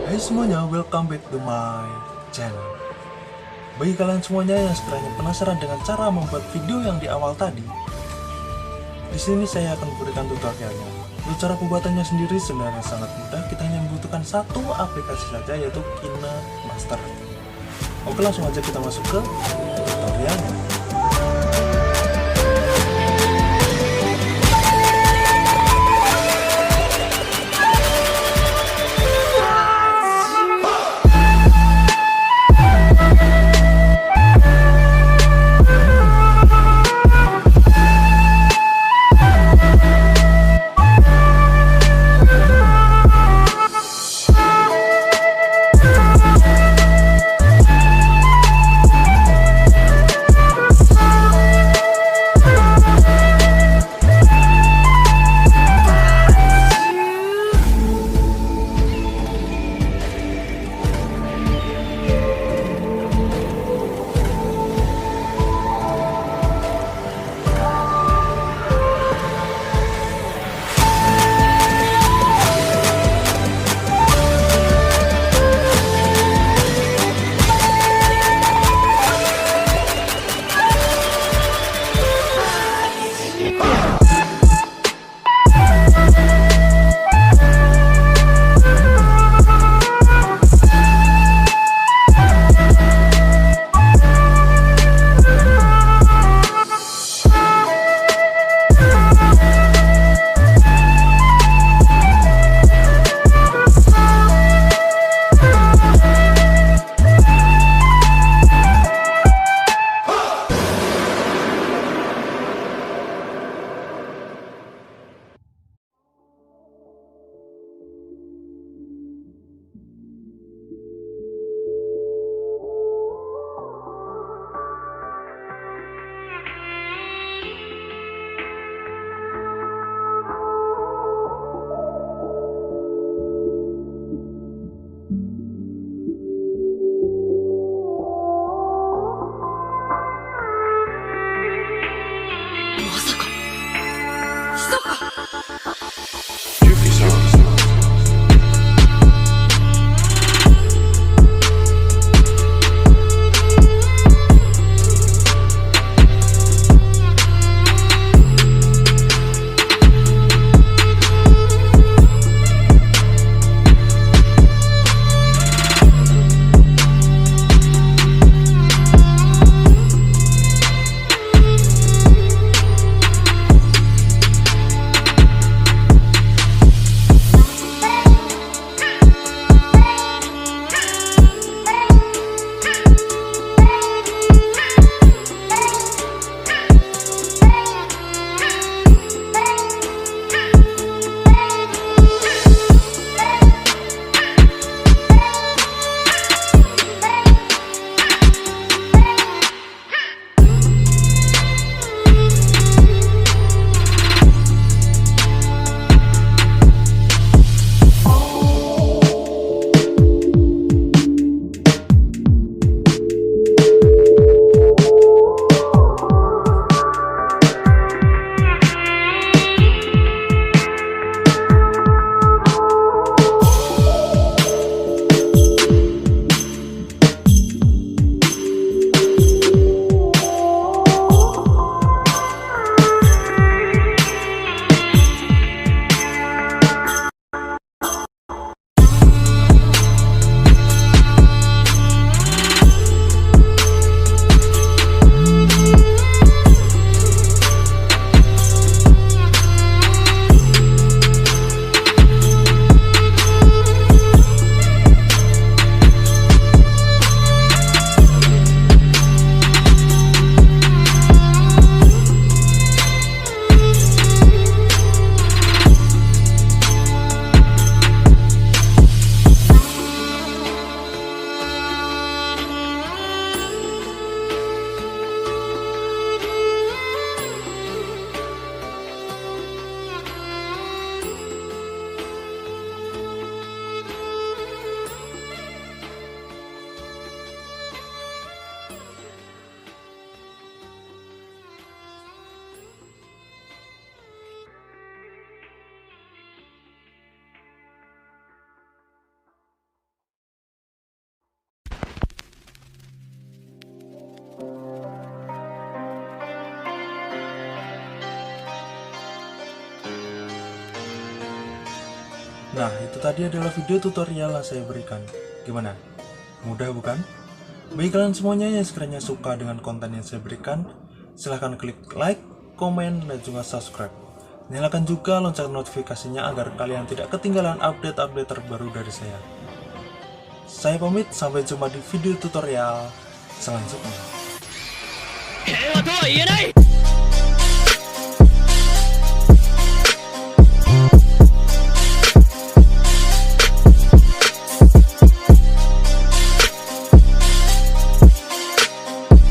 Hai semuanya, welcome back to my channel. Bagi kalian semuanya yang sekiranya penasaran dengan cara membuat video yang di awal tadi, di sini saya akan memberikan tutorialnya. Untuk cara pembuatannya sendiri sebenarnya sangat mudah. Kita hanya membutuhkan satu aplikasi saja, yaitu Kinemaster. Oke, langsung aja kita masuk ke tutorialnya. Nah, itu tadi adalah video tutorial yang saya berikan. Gimana? Mudah bukan? Bagi kalian semuanya yang sekiranya suka dengan konten yang saya berikan, silahkan klik like, komen, dan juga subscribe. Nyalakan juga lonceng notifikasinya agar kalian tidak ketinggalan update-update terbaru dari saya. Saya pamit, sampai jumpa di video tutorial selanjutnya.